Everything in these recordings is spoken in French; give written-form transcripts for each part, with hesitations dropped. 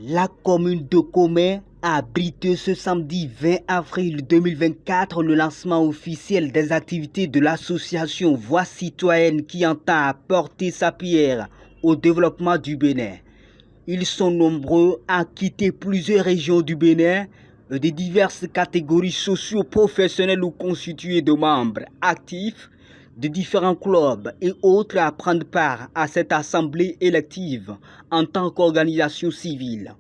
La commune de Comé a abrité ce samedi 20 avril 2024 le lancement officiel des activités de l'association Voix citoyenne qui entend apporter sa pierre au développement du Bénin. Ils sont nombreux à quitter plusieurs régions du Bénin, de diverses catégories socio-professionnelles ou constituées de membres actifs de différents clubs et autres à prendre part à cette assemblée élective en tant qu'organisation civile.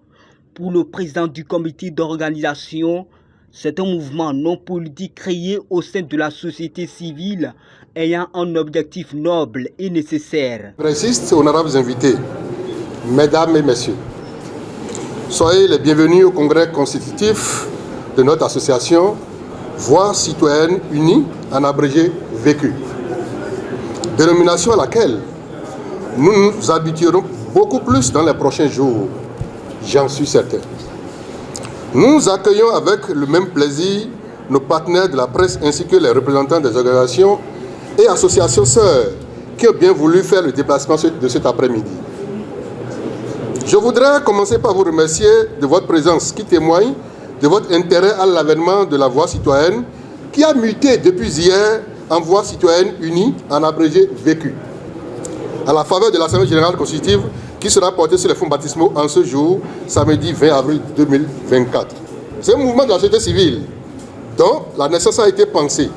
Pour le président du comité d'organisation, c'est un mouvement non politique créé au sein de la société civile ayant un objectif noble et nécessaire. Congressistes, honorables invités, mesdames et messieurs, soyez les bienvenus au congrès constitutif de notre association Voix citoyenne unie, en abrégé VQ. Dénomination à laquelle nous nous habituerons beaucoup plus dans les prochains jours, j'en suis certain. Nous accueillons avec le même plaisir nos partenaires de la presse ainsi que les représentants des organisations et associations sœurs qui ont bien voulu faire le déplacement de cet après-midi. Je voudrais commencer par vous remercier de votre présence qui témoigne de votre intérêt à l'avènement de la Voix citoyenne qui a muté depuis hier en Voix citoyenne unie, en abrégé VQ, à la faveur de l'Assemblée générale constitutive qui sera portée sur les fonds baptismaux en ce jour, samedi 20 avril 2024. C'est un mouvement de la société civile dont la naissance a été pensée,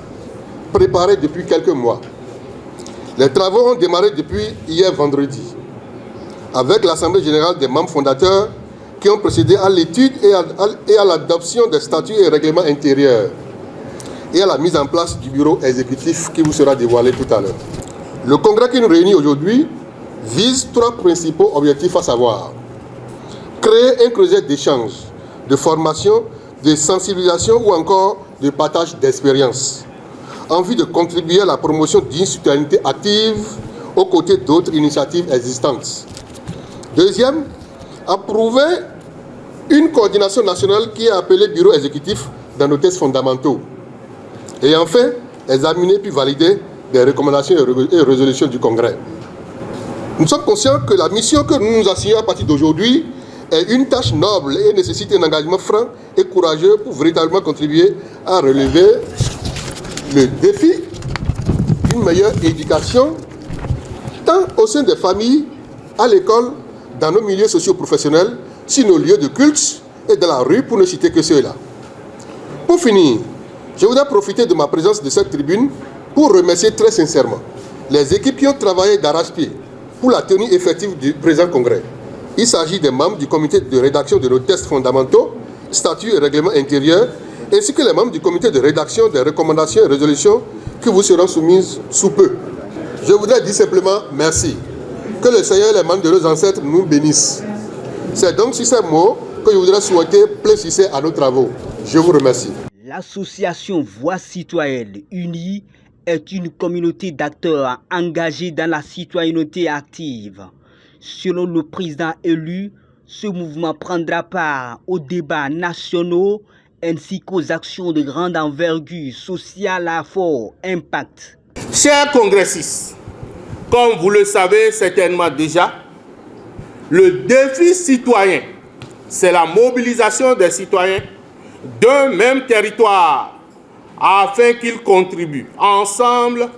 préparée depuis quelques mois. Les travaux ont démarré depuis hier vendredi, avec l'Assemblée générale des membres fondateurs qui ont procédé à l'étude et à l'adoption des statuts et règlements intérieurs et à la mise en place du bureau exécutif qui vous sera dévoilé tout à l'heure. Le congrès qui nous réunit aujourd'hui vise trois principaux objectifs, à savoir créer un creuset d'échange, de formation, de sensibilisation ou encore de partage d'expériences, en vue de contribuer à la promotion d'une citoyenneté active aux côtés d'autres initiatives existantes. Deuxième, approuver une coordination nationale qui est appelée bureau exécutif dans nos textes fondamentaux. Et enfin, examiner puis valider les recommandations et résolutions du Congrès. Nous sommes conscients que la mission que nous nous assignons à partir d'aujourd'hui est une tâche noble et nécessite un engagement franc et courageux pour véritablement contribuer à relever le défi d'une meilleure éducation, tant au sein des familles, à l'école, dans nos milieux socio-professionnels, sur nos lieux de culte et dans la rue, pour ne citer que ceux-là. Pour finir, je voudrais profiter de ma présence de cette tribune pour remercier très sincèrement les équipes qui ont travaillé d'arrache-pied pour la tenue effective du présent congrès. Il s'agit des membres du comité de rédaction de nos textes fondamentaux, statuts et règlements intérieurs, ainsi que les membres du comité de rédaction des recommandations et résolutions qui vous seront soumises sous peu. Je voudrais dire simplement merci. Que le Seigneur et les membres de nos ancêtres nous bénissent. C'est donc sur ces mots que je voudrais souhaiter plein succès à nos travaux. Je vous remercie. L'association Voix citoyenne unie est une communauté d'acteurs engagés dans la citoyenneté active. Selon le président élu, ce mouvement prendra part aux débats nationaux ainsi qu'aux actions de grande envergure sociale à fort impact. Chers congressistes, comme vous le savez certainement déjà, le défi citoyen, c'est la mobilisation des citoyens d'un même territoire afin qu'ils contribuent ensemble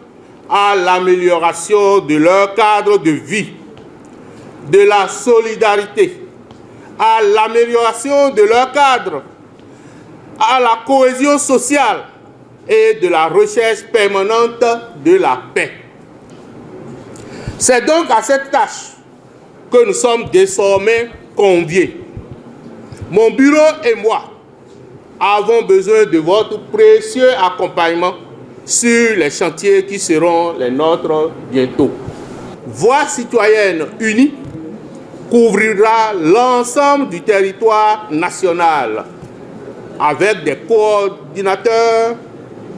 à l'amélioration de leur cadre de vie, de la solidarité, à l'amélioration de leur cadre, à la cohésion sociale et de la recherche permanente de la paix. C'est donc à cette tâche que nous sommes désormais conviés. Mon bureau et moi avons besoin de votre précieux accompagnement sur les chantiers qui seront les nôtres bientôt. Voix citoyenne unie couvrira l'ensemble du territoire national avec des coordinateurs,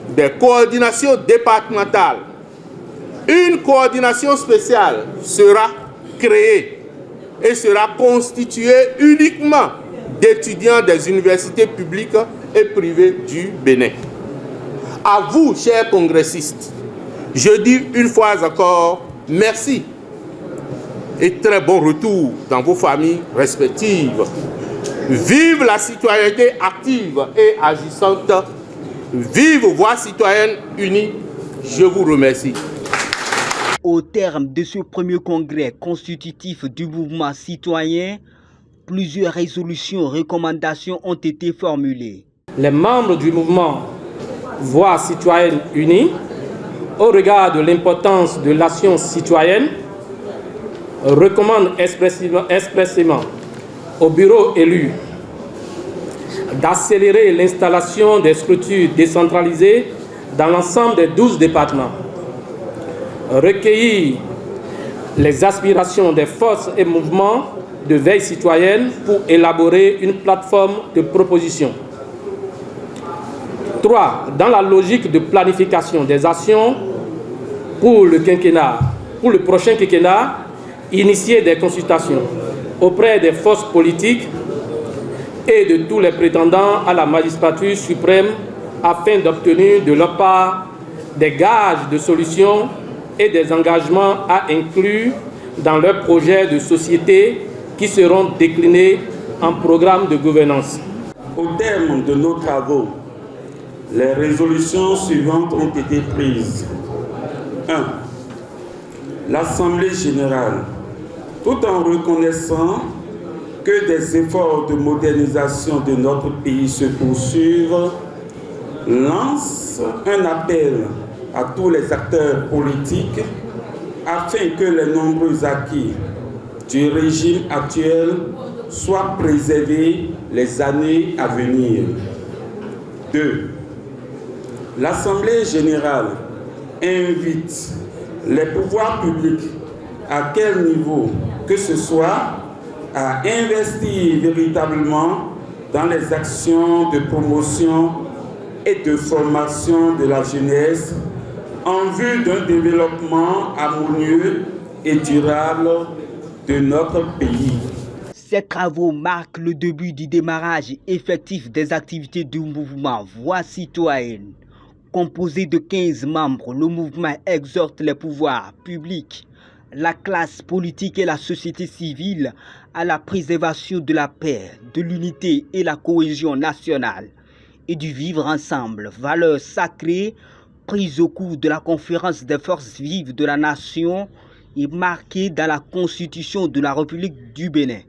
des coordinations départementales. Une coordination spéciale sera créée et sera constituée uniquement d'étudiants des universités publiques et privées du Bénin. À vous, chers congressistes, je dis une fois encore merci et très bon retour dans vos familles respectives. Vive la citoyenneté active et agissante. Vive Voix citoyenne unie. Je vous remercie. Au terme de ce premier congrès constitutif du mouvement citoyen, plusieurs résolutions et recommandations ont été formulées. Les membres du mouvement Voix citoyenne unie, au regard de l'importance de l'action citoyenne, recommandent expressément au bureau élu d'accélérer l'installation des structures décentralisées dans l'ensemble des 12 départements, recueillir les aspirations des forces et mouvements de veille citoyenne pour élaborer une plateforme de proposition. 3. Dans la logique de planification des actions pour le prochain quinquennat, initier des consultations auprès des forces politiques et de tous les prétendants à la magistrature suprême afin d'obtenir de leur part des gages de solutions et des engagements à inclure dans leurs projets de société qui seront déclinés en programme de gouvernance. Au terme de nos travaux, les résolutions suivantes ont été prises. 1. L'Assemblée générale, tout en reconnaissant que des efforts de modernisation de notre pays se poursuivent, lance un appel à tous les acteurs politiques afin que les nombreux acquis du régime actuel soient préservés les années à venir. 2. L'Assemblée générale invite les pouvoirs publics, à quel niveau que ce soit, à investir véritablement dans les actions de promotion et de formation de la jeunesse en vue d'un développement harmonieux et durable de notre pays. Ces travaux marquent le début du démarrage effectif des activités du mouvement Voix citoyenne. Composé de 15 membres, le mouvement exhorte les pouvoirs publics, la classe politique et la société civile à la préservation de la paix, de l'unité et la cohésion nationale et du vivre ensemble, valeurs sacrées prises au cours de la conférence des forces vives de la nation et marquées dans la Constitution de la République du Bénin.